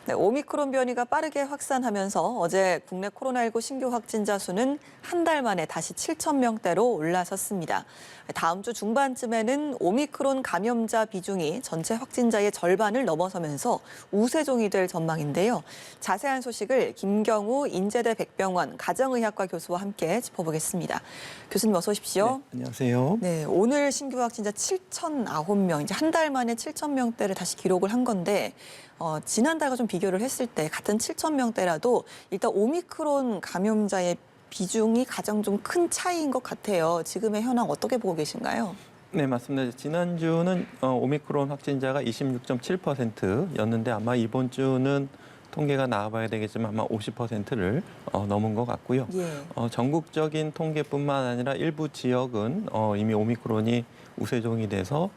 네, 오미크론 변이가 빠르게 확산하면서 어제 국내 코로나19 신규 확진자 수는 한 달 만에 다시 7천 명대로 올라섰습니다. 다음 주 중반쯤에는 오미크론 감염자 비중이 전체 확진자의 절반을 넘어서면서 우세종이 될 전망인데요. 자세한 소식을 김경우 인제대 백병원 가정의학과 교수와 함께 짚어보겠습니다. 교수님 어서 오십시오. 네, 안녕하세요. 네, 오늘 신규 확진자 7,009명, 이제 한 달 만에 7천 명대를 다시 기록을 한 건데 지난달과 좀 비교를 했을 때 같은 7천 명대라도 일단 오미크론 감염자의 비중이 가장 좀 큰 차이인 것 같아요. 지금의 현황 어떻게 보고 계신가요? 네, 맞습니다. 지난주는 오미크론 확진자가 26.7%였는데 아마 이번 주는 통계가 나와봐야 되겠지만 아마 50%를 넘은 것 같고요. 예. 전국적인 통계뿐만 아니라 일부 지역은 이미 오미크론이 우세종이 돼서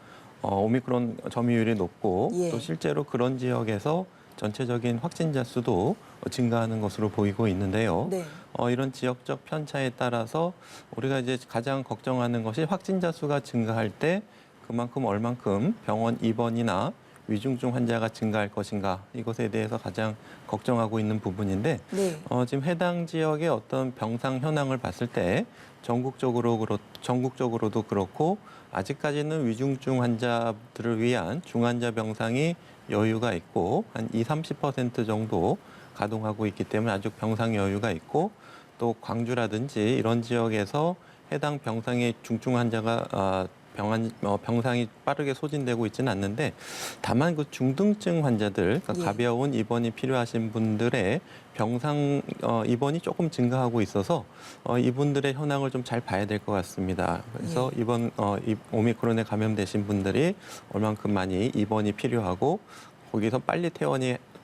오미크론 점유율이 높고 예. 또 실제로 그런 지역에서 전체적인 확진자 수도 증가하는 것으로 보이고 있는데요. 네. 이런 지역적 편차에 따라서 우리가 이제 가장 걱정하는 것이 확진자 수가 증가할 때 그만큼 얼만큼 병원 입원이나 위중증 환자가 증가할 것인가 이것에 대해서 가장 걱정하고 있는 부분인데 네. 지금 해당 지역의 어떤 병상 현황을 봤을 때 전국적으로도 그렇고 아직까지는 위중증 환자들을 위한 중환자 병상이 여유가 있고 한 20~30% 정도 가동하고 있기 때문에 아직 병상 여유가 있고 또 광주라든지 이런 지역에서 해당 병상의 중증 환자가 병상이 빠르게 소진되고 있지는 않는데 다만 그 중등증 환자들, 그러니까 예. 가벼운 입원이 필요하신 분들의 병상 입원이 조금 증가하고 있어서 이분들의 현황을 좀 잘 봐야 될 것 같습니다. 그래서 예. 이번 오미크론에 감염되신 분들이 얼만큼 많이 입원이 필요하고 거기서 빨리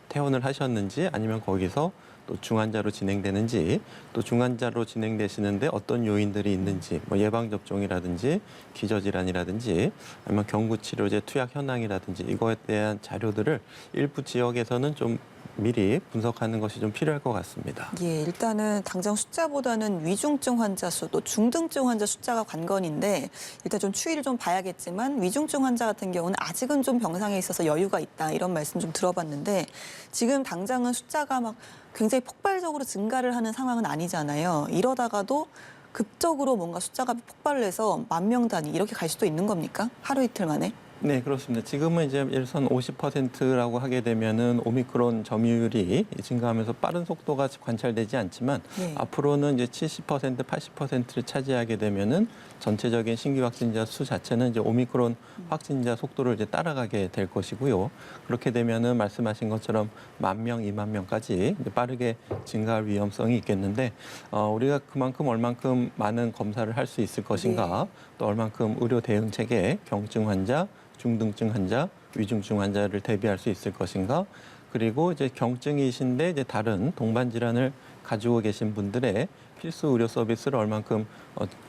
퇴원을 하셨는지 아니면 거기서 또 중환자로 진행되는지 또 중환자로 진행되시는데 어떤 요인들이 있는지 뭐 예방접종이라든지 기저질환이라든지 아니면 경구치료제 투약 현황이라든지 이거에 대한 자료들을 일부 지역에서는 좀 미리 분석하는 것이 좀 필요할 것 같습니다. 예, 일단은 당장 숫자보다는 위중증 환자 수, 또 중등증 환자 숫자가 관건인데 일단 좀 추이를 좀 봐야겠지만 위중증 환자 같은 경우는 아직은 좀 병상에 있어서 여유가 있다 이런 말씀 좀 들어봤는데 지금 당장은 숫자가 막 굉장히 폭발적으로 증가를 하는 상황은 아니잖아요. 이러다가도 급적으로 뭔가 숫자가 폭발을 해서 10,000명 단위 이렇게 갈 수도 있는 겁니까? 하루 이틀 만에? 네, 그렇습니다. 지금은 이제 예를 들어서 50%라고 하게 되면은 오미크론 점유율이 증가하면서 빠른 속도가 관찰되지 않지만 네. 앞으로는 이제 70%, 80%를 차지하게 되면은 전체적인 신규 확진자 수 자체는 이제 오미크론 확진자 속도를 이제 따라가게 될 것이고요. 그렇게 되면은 말씀하신 것처럼 10,000명, 20,000명까지 이제 빠르게 증가할 위험성이 있겠는데 우리가 그만큼 얼만큼 많은 검사를 할 수 있을 것인가, 네. 또 얼만큼 의료 대응 체계, 경증 환자, 중등증 환자, 위중증 환자를 대비할 수 있을 것인가? 그리고 이제 경증이신데 이제 다른 동반 질환을 가지고 계신 분들의 필수 의료 서비스를 얼만큼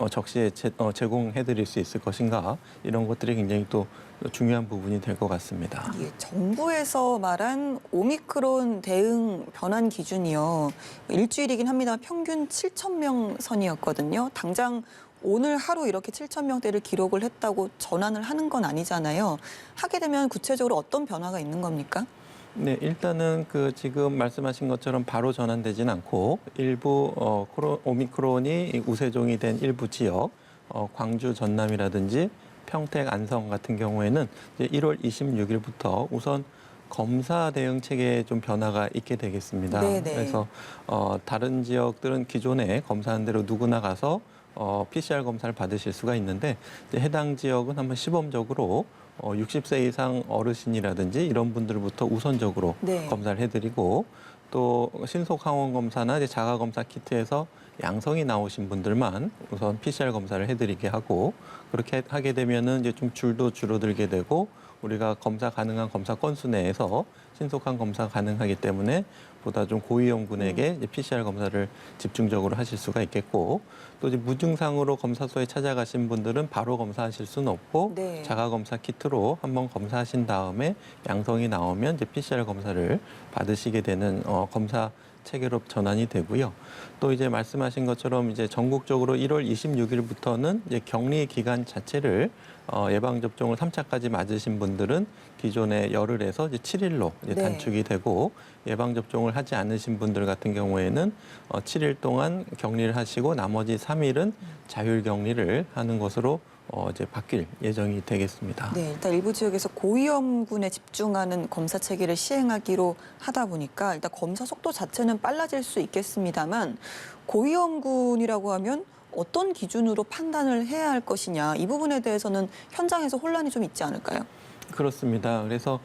적시에 제공해드릴 수 있을 것인가? 이런 것들이 굉장히 또 중요한 부분이 될 것 같습니다. 예, 정부에서 말한 오미크론 대응 변환 기준이요. 일주일이긴 합니다만 평균 7,000명 선이었거든요. 당장 오늘 하루 이렇게 7,000명대를 기록을 했다고 전환을 하는 건 아니잖아요. 하게 되면 구체적으로 어떤 변화가 있는 겁니까? 네, 일단은 그 지금 말씀하신 것처럼 바로 전환되진 않고 일부 오미크론이 우세종이 된 일부 지역, 광주, 전남이라든지 평택, 안성 같은 경우에는 이제 1월 26일부터 우선 검사 대응 체계에 좀 변화가 있게 되겠습니다. 네네. 그래서 다른 지역들은 기존에 검사한 대로 누구나 가서 PCR 검사를 받으실 수가 있는데 이제 해당 지역은 한번 시범적으로 60세 이상 어르신이라든지 이런 분들부터 우선적으로 네. 검사를 해드리고 또 신속 항원 검사나 이제 자가 검사 키트에서 양성이 나오신 분들만 우선 PCR 검사를 해드리게 하고 그렇게 하게 되면은 이제 좀 줄도 줄어들게 되고 우리가 검사 가능한 검사 건수 내에서 신속한 검사 가능하기 때문에 보다 좀 고위험군에게 이제 PCR 검사를 집중적으로 하실 수가 있겠고 또 이제 무증상으로 검사소에 찾아가신 분들은 바로 검사하실 수는 없고 네. 자가 검사 키트로 한번 검사하신 다음에 양성이 나오면 이제 PCR 검사를 받으시게 되는 검사 체계로 전환이 되고요. 또 이제 말씀하신 것처럼 이제 전국적으로 1월 26일부터는 이제 격리 기간 자체를 예방 접종을 3차까지 맞으신 분들은 기존에 열흘에서 이제 7일로 이제 네. 단축이 되고 예방 접종을 하지 않으신 분들 같은 경우에는 7일 동안 격리를 하시고 나머지 3일은 자율 격리를 하는 것으로 이제 바뀔 예정이 되겠습니다. 네, 일단 일부 지역에서 고위험군에 집중하는 검사 체계를 시행하기로 하다 보니까 일단 검사 속도 자체는 빨라질 수 있겠습니다만 고위험군이라고 하면 어떤 기준으로 판단을 해야 할 것이냐 이 부분에 대해서는 현장에서 혼란이 좀 있지 않을까요? 그렇습니다. 그래서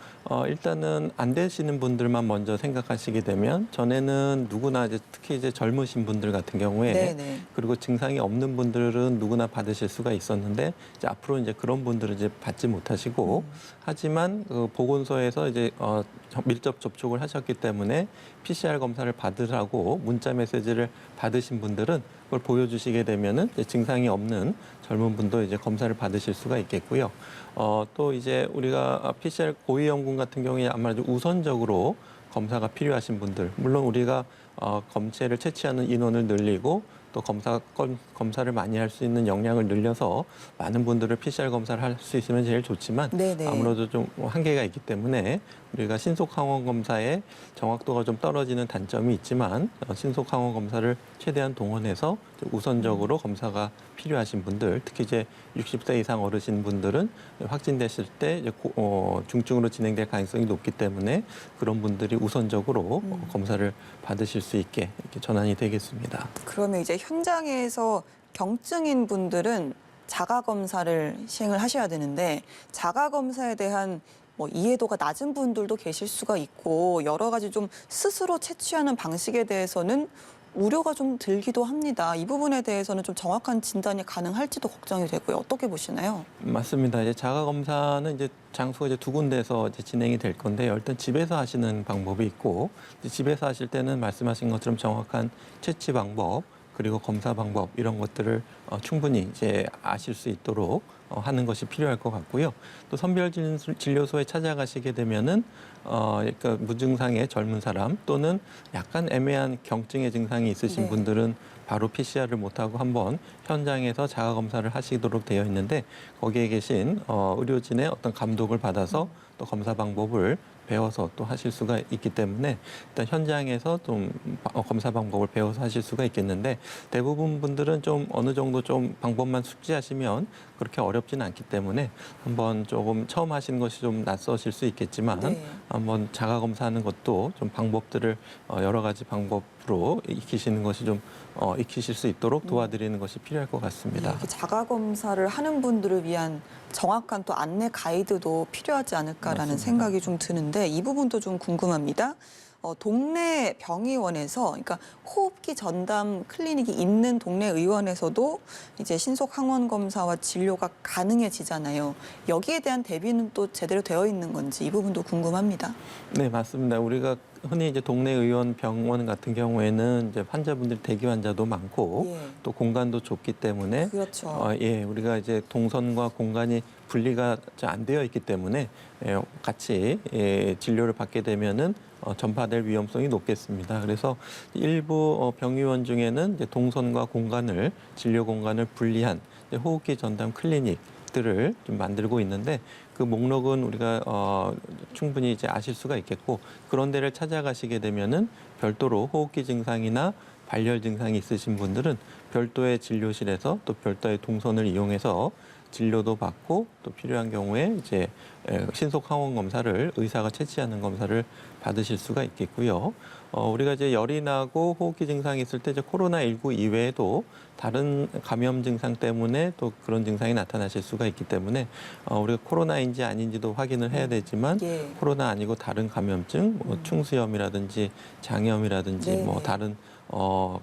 일단은 안 되시는 분들만 먼저 생각하시게 되면 전에는 누구나 이제 특히 이제 젊으신 분들 같은 경우에 네네. 그리고 증상이 없는 분들은 누구나 받으실 수가 있었는데 이제 앞으로 이제 그런 분들은 이제 받지 못하시고 하지만 그 보건소에서 이제 밀접 접촉을 하셨기 때문에 PCR 검사를 받으라고 문자 메시지를 받으신 분들은 그걸 보여주시게 되면은 이제 증상이 없는 젊은 분도 이제 검사를 받으실 수가 있겠고요. 또 이제 우리가 PCR 고위험군 같은 경우에 아무래도 우선적으로 검사가 필요하신 분들, 물론 우리가 검체를 채취하는 인원을 늘리고 또 검사를 많이 할 수 있는 역량을 늘려서 많은 분들을 PCR 검사를 할 수 있으면 제일 좋지만 네네. 아무래도 좀 한계가 있기 때문에 우리가 신속 항원 검사의 정확도가 좀 떨어지는 단점이 있지만 신속 항원 검사를 최대한 동원해서 우선적으로 검사가 필요하신 분들, 특히 이제 60세 이상 어르신 분들은 확진됐을 때 이제 중증으로 진행될 가능성이 높기 때문에 그런 분들이 우선적으로 검사를 받으실 수 있게 이렇게 전환이 되겠습니다. 그러면 이제 현장에서 경증인 분들은 자가 검사를 시행을 하셔야 되는데 자가 검사에 대한 뭐 이해도가 낮은 분들도 계실 수가 있고 여러 가지 좀 스스로 채취하는 방식에 대해서는 우려가 좀 들기도 합니다. 이 부분에 대해서는 좀 정확한 진단이 가능할지도 걱정이 되고요. 어떻게 보시나요? 맞습니다. 이제 자가 검사는 이제 장소가 이제 두 군데에서 이제 진행이 될 건데요. 일단 집에서 하시는 방법이 있고 이제 집에서 하실 때는 말씀하신 것처럼 정확한 채취 방법 그리고 검사 방법 이런 것들을 충분히 이제 아실 수 있도록 하는 것이 필요할 것 같고요. 또 선별진료소에 찾아가시게 되면은 그러니까 무증상의 젊은 사람 또는 약간 애매한 경증의 증상이 있으신 네. 분들은 바로 PCR을 못하고 한번 현장에서 자가 검사를 하시도록 되어 있는데 거기에 계신 의료진의 어떤 감독을 받아서 또 검사 방법을 배워서 또 하실 수가 있기 때문에 일단 현장에서 좀 검사 방법을 배워서 하실 수가 있겠는데 대부분 분들은 좀 어느 정도 좀 방법만 숙지하시면 그렇게 어렵지는 않기 때문에 한번 조금 처음 하시는 것이 좀 낯서실 수 있겠지만 네. 한번 자가 검사하는 것도 좀 방법들을 여러 가지 방법으로 익히시는 것이 좀 익히실 수 있도록 도와드리는 것이 필요할 것 같습니다. 이렇게 자가 검사를 하는 분들을 위한 정확한 또 안내 가이드도 필요하지 않을까라는 맞습니다. 생각이 좀 드는데 이 부분도 좀 궁금합니다. 동네 병의원에서 그러니까 호흡기 전담 클리닉이 있는 동네 의원에서도 이제 신속 항원 검사와 진료가 가능해지잖아요. 여기에 대한 대비는 또 제대로 되어 있는 건지 이 부분도 궁금합니다. 네, 맞습니다. 우리가 흔히 이제 동네 의원 병원 같은 경우에는 이제 환자분들 대기 환자도 많고 예. 또 공간도 좁기 때문에 그렇죠. 우리가 이제 동선과 공간이 분리가 안 되어 있기 때문에 같이 진료를 받게 되면은 전파될 위험성이 높겠습니다. 그래서 일부 병의원 중에는 이제 동선과 공간을 진료 공간을 분리한 호흡기 전담 클리닉들을 좀 만들고 있는데 그 목록은 우리가 충분히 이제 아실 수가 있겠고 그런 데를 찾아가시게 되면은 별도로 호흡기 증상이나 발열 증상이 있으신 분들은 별도의 진료실에서 또 별도의 동선을 이용해서 진료도 받고 또 필요한 경우에 이제 신속 항원 검사를 의사가 채취하는 검사를 받으실 수가 있겠고요. 우리가 이제 열이 나고 호흡기 증상이 있을 때 이제 코로나19 이외에도 다른 감염 증상 때문에 또 그런 증상이 나타나실 수가 있기 때문에 우리가 코로나인지 아닌지도 확인을 해야 되지만 예. 코로나 아니고 다른 감염증, 뭐 충수염이라든지 장염이라든지 네네. 뭐 다른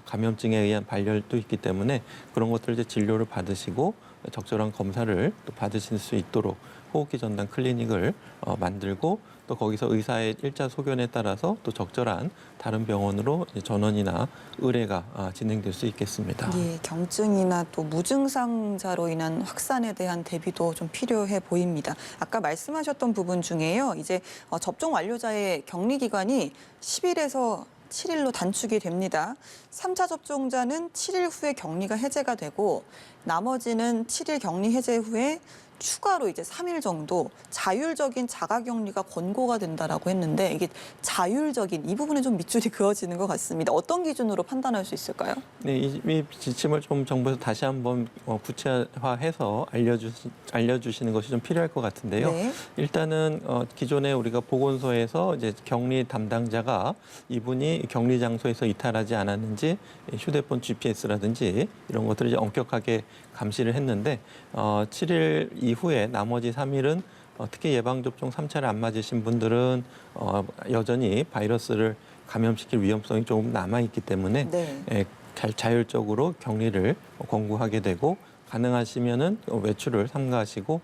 감염증에 의한 발열도 있기 때문에 그런 것들 이제 진료를 받으시고 적절한 검사를 또 받으실 수 있도록 호흡기 전담 클리닉을 만들고 또 거기서 의사의 일자 소견에 따라서 또 적절한 다른 병원으로 전원이나 의뢰가 진행될 수 있겠습니다. 예, 경증이나 또 무증상자로 인한 확산에 대한 대비도 좀 필요해 보입니다. 아까 말씀하셨던 부분 중에요. 이제 접종 완료자의 격리 기간이 10일에서 7일로 단축이 됩니다. 3차 접종자는 7일 후에 격리가 해제가 되고 나머지는 7일 격리 해제 후에 추가로 이제 3일 정도 자율적인 자가격리가 권고가 된다라고 했는데 이게 자율적인 이 부분에 좀 밑줄이 그어지는 것 같습니다. 어떤 기준으로 판단할 수 있을까요? 네, 이 지침을 좀 정부에서 다시 한번 구체화해서 알려주시는 것이 좀 필요할 것 같은데요. 네. 일단은 기존에 우리가 보건소에서 이제 격리 담당자가 이분이 격리 장소에서 이탈하지 않았는지 휴대폰 GPS라든지 이런 것들을 이제 엄격하게 감시를 했는데 7일 이후에 나머지 3일은 특히 예방접종 3차를 안 맞으신 분들은 여전히 바이러스를 감염시킬 위험성이 조금 남아있기 때문에 네. 자율적으로 격리를 권고하게 되고 가능하시면은 외출을 삼가하시고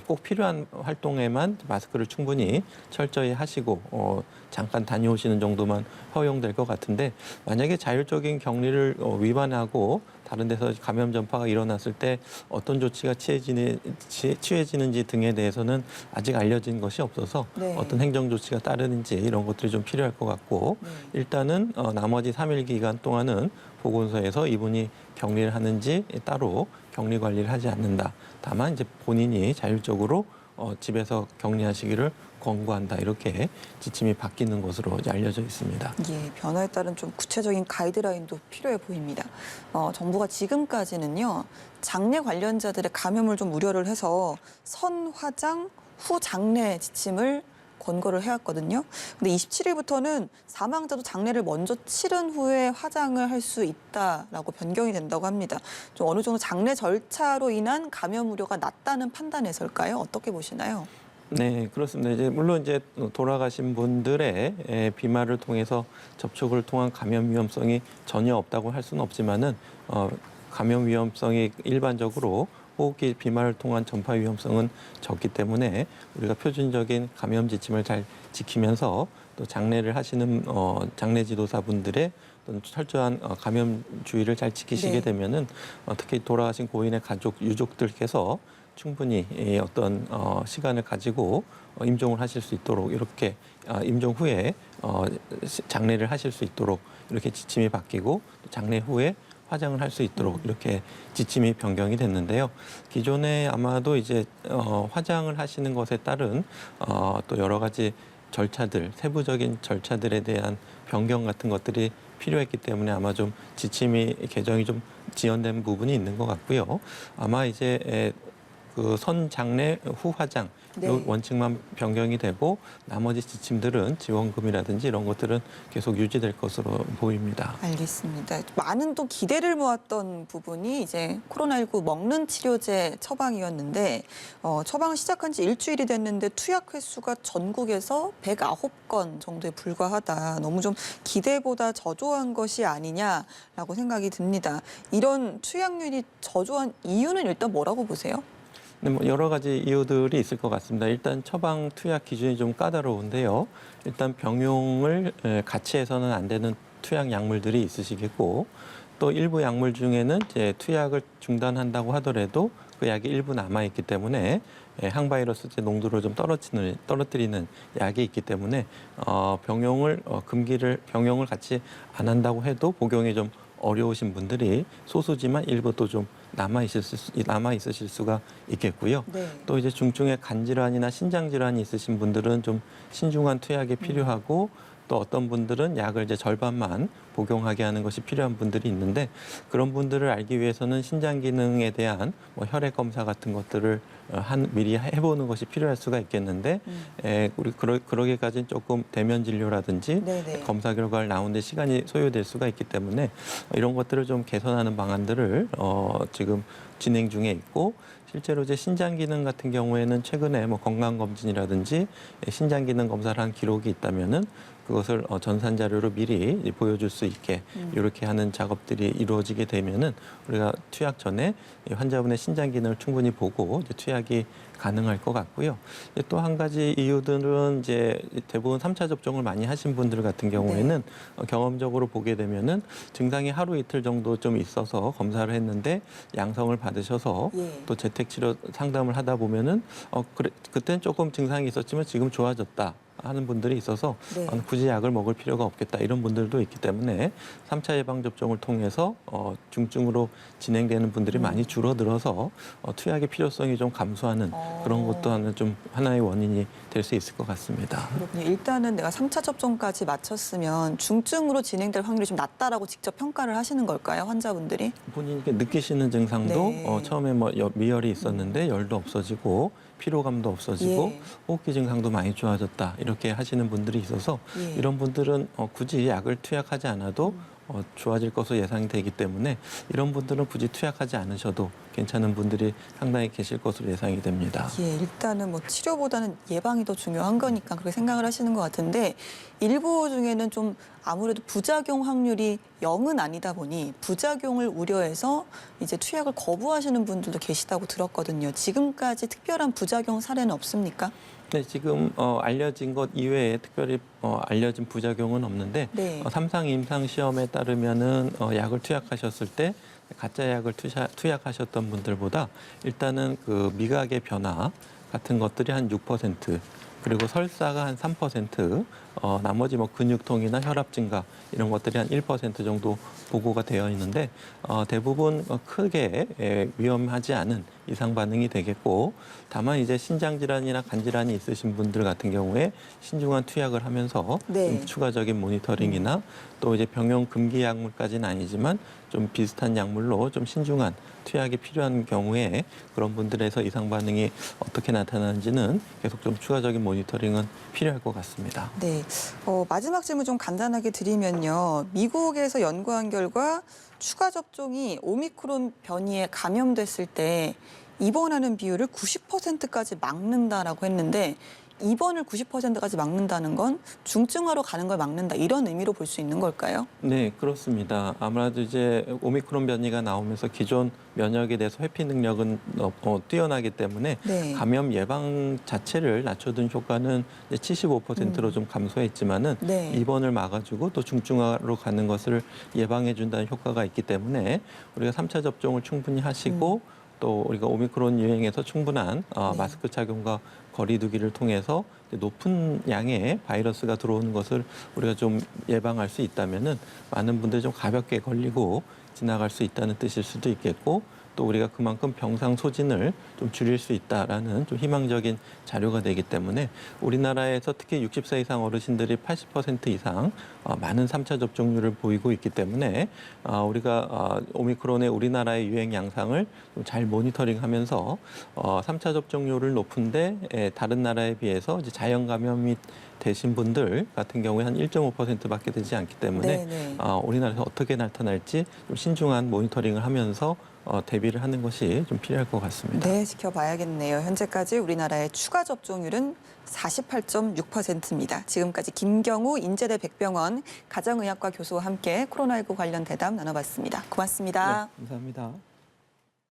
꼭 필요한 활동에만 마스크를 충분히 철저히 하시고 잠깐 다녀오시는 정도만 허용될 것 같은데 만약에 자율적인 격리를 위반하고 다른 데서 감염 전파가 일어났을 때 어떤 조치가 취해지는지 등에 대해서는 아직 알려진 것이 없어서 네. 어떤 행정 조치가 따르는지 이런 것들이 좀 필요할 것 같고 네. 일단은 나머지 3일 기간 동안은 보건소에서 이분이 격리를 하는지 따로 격리 관리를 하지 않는다. 다만 이제 본인이 자율적으로 집에서 격리하시기를 권고한다. 이렇게 지침이 바뀌는 것으로 이제 알려져 있습니다. 예, 변화에 따른 좀 구체적인 가이드라인도 필요해 보입니다. 정부가 지금까지는요, 장내 관련자들의 감염을 좀 우려를 해서 선화장 후 장내 지침을 권고를 해왔거든요. 근데 27일부터는 사망자도 장례를 먼저 치른 후에 화장을 할 수 있다라고 변경이 된다고 합니다. 좀 어느 정도 장례 절차로 인한 감염 우려가 낮다는 판단에서일까요? 어떻게 보시나요? 네, 그렇습니다. 이제 물론 이제 돌아가신 분들의 비말을 통해서 접촉을 통한 감염 위험성이 전혀 없다고 할 수는 없지만은 감염 위험성이 일반적으로 호흡기 비말을 통한 전파 위험성은 적기 때문에 우리가 표준적인 감염 지침을 잘 지키면서 또 장례를 하시는 장례 지도사분들의 어떤 철저한 감염 주의를 잘 지키시게 네. 되면은 특히 돌아가신 고인의 가족 유족들께서 충분히 어떤 시간을 가지고 임종을 하실 수 있도록 이렇게 임종 후에 장례를 하실 수 있도록 이렇게 지침이 바뀌고 또 장례 후에 화장을 할 수 있도록 이렇게 지침이 변경이 됐는데요. 기존에 아마도 이제 화장을 하시는 것에 따른 또 여러 가지 절차들, 세부적인 절차들에 대한 변경 같은 것들이 필요했기 때문에 아마 좀 지침이 개정이 좀 지연된 부분이 있는 것 같고요. 아마 이제 그 선장례 후 화장 네. 이 원칙만 변경이 되고 나머지 지침들은 지원금이라든지 이런 것들은 계속 유지될 것으로 보입니다. 알겠습니다. 많은 또 기대를 모았던 부분이 이제 코로나19 먹는 치료제 처방이었는데 처방을 시작한 지 일주일이 됐는데 투약 횟수가 전국에서 109건 정도에 불과하다. 너무 좀 기대보다 저조한 것이 아니냐라고 생각이 듭니다. 이런 투약률이 저조한 이유는 일단 뭐라고 보세요? 네, 뭐 여러 가지 이유들이 있을 것 같습니다. 일단 처방 투약 기준이 좀 까다로운데요. 일단 병용을 같이 해서는 안 되는 투약 약물들이 있으시겠고 또 일부 약물 중에는 이제 투약을 중단한다고 하더라도 그 약이 일부 남아 있기 때문에 항바이러스제 농도를 좀 떨어뜨리는 약이 있기 때문에 병용을 같이 안 한다고 해도 복용이 좀 어려우신 분들이 소수지만 일부 또 좀 남아 있으실 수가 있겠고요. 네. 또 이제 중증의 간 질환이나 신장 질환이 있으신 분들은 좀 신중한 투약이 필요하고 또 어떤 분들은 약을 이제 절반만 복용하게 하는 것이 필요한 분들이 있는데 그런 분들을 알기 위해서는 신장 기능에 대한 뭐 혈액 검사 같은 것들을 미리 해보는 것이 필요할 수가 있겠는데 우리 그러기까지는 조금 대면 진료라든지 네네. 검사 결과를 나오는데 시간이 소요될 수가 있기 때문에 이런 것들을 좀 개선하는 방안들을 지금 진행 중에 있고 실제로 이제 신장 기능 같은 경우에는 최근에 뭐 건강 검진이라든지 신장 기능 검사를 한 기록이 있다면은 그것을 전산 자료로 미리 보여줄 수 있게 이렇게 하는 작업들이 이루어지게 되면은 우리가 투약 전에 이 환자분의 신장 기능을 충분히 보고 이제 투약이 가능할 것 같고요. 또 한 가지 이유들은 이제 대부분 3차 접종을 많이 하신 분들 같은 경우에는 경험적으로 보게 되면은 증상이 하루 이틀 정도 좀 있어서 검사를 했는데 양성을 받으셔서 예. 또 재택치료 상담을 하다 보면은 그때는 조금 증상이 있었지만 지금 좋아졌다. 하는 분들이 있어서 네. 굳이 약을 먹을 필요가 없겠다 이런 분들도 있기 때문에 3차 예방접종을 통해서 중증으로 진행되는 분들이 많이 줄어들어서 투약의 필요성이 좀 감소하는 그런 것도 하나의 원인이 될 수 있을 것 같습니다. 그렇군요. 일단은 내가 3차 접종까지 마쳤으면 중증으로 진행될 확률이 좀 낮다라고 직접 평가를 하시는 걸까요, 환자분들이? 본인이 이렇게 느끼시는 증상도 네. 처음에 미열이 있었는데 열도 없어지고 피로감도 없어지고 예. 호흡기 증상도 많이 좋아졌다 이렇게 하시는 분들이 있어서 예. 이런 분들은 굳이 약을 투약하지 않아도 좋아질 것으로 예상이 되기 때문에 이런 분들은 굳이 투약하지 않으셔도 괜찮은 분들이 상당히 계실 것으로 예상이 됩니다. 예, 일단은 뭐 치료보다는 예방이 더 중요한 거니까 그렇게 생각을 하시는 것 같은데 일부 중에는 좀 아무래도 부작용 확률이 0은 아니다 보니 부작용을 우려해서 이제 투약을 거부하시는 분들도 계시다고 들었거든요. 지금까지 특별한 부작용 사례는 없습니까? 네, 지금 알려진 것 이외에 특별히 알려진 부작용은 없는데 네. 3상 임상 시험에 따르면은 약을 투약하셨을 때 가짜 약을 투약하셨던 분들보다 일단은 그 미각의 변화 같은 것들이 한 6%, 그리고 설사가 한 3%, 나머지 뭐 근육통이나 혈압 증가 이런 것들이 한 1% 정도 보고가 되어 있는데 대부분 크게 위험하지 않은 이상 반응이 되겠고, 다만 이제 신장 질환이나 간 질환이 있으신 분들 같은 경우에 신중한 투약을 하면서 네. 좀 추가적인 모니터링이나 또 이제 병용 금기 약물까지는 아니지만 좀 비슷한 약물로 좀 신중한 투약이 필요한 경우에 그런 분들에서 이상 반응이 어떻게 나타나는지는 계속 좀 추가적인 모니터링은 필요할 것 같습니다. 네. 마지막 질문 좀 간단하게 드리면요. 미국에서 연구한 결과 추가 접종이 오미크론 변이에 감염됐을 때 입원하는 비율을 90%까지 막는다라고 했는데 입원을 90%까지 막는다는 건 중증화로 가는 걸 막는다 이런 의미로 볼 수 있는 걸까요? 네, 그렇습니다. 아무래도 이제 오미크론 변이가 나오면서 기존 면역에 대해서 회피 능력은 뛰어나기 때문에 네. 감염 예방 자체를 낮춰둔 효과는 75%로 좀 감소했지만은 네. 입원을 막아주고 또 중증화로 가는 것을 예방해준다는 효과가 있기 때문에 우리가 3차 접종을 충분히 하시고 또 우리가 오미크론 유행에서 충분한 네. 마스크 착용과 거리 두기를 통해서 높은 양의 바이러스가 들어오는 것을 우리가 좀 예방할 수 있다면은 많은 분들이 좀 가볍게 걸리고 지나갈 수 있다는 뜻일 수도 있겠고, 또 우리가 그만큼 병상 소진을 좀 줄일 수 있다라는 좀 희망적인 자료가 되기 때문에 우리나라에서 특히 60세 이상 어르신들이 80% 이상 많은 3차 접종률을 보이고 있기 때문에 우리가 오미크론의 우리나라의 유행 양상을 좀 잘 모니터링하면서 3차 접종률을 높은데 다른 나라에 비해서 이제 자연 감염이 되신 분들 같은 경우에 한 1.5%밖에 되지 않기 때문에 네. 우리나라에서 어떻게 나타날지 좀 신중한 모니터링을 하면서 대비를 하는 것이 좀 필요할 것 같습니다. 네, 지켜봐야겠네요. 현재까지 우리나라의 추가 접종률은 48.6%입니다. 지금까지 김경우 인제대 백병원 가정의학과 교수와 함께 코로나19 관련 대담 나눠봤습니다. 고맙습니다. 네, 감사합니다.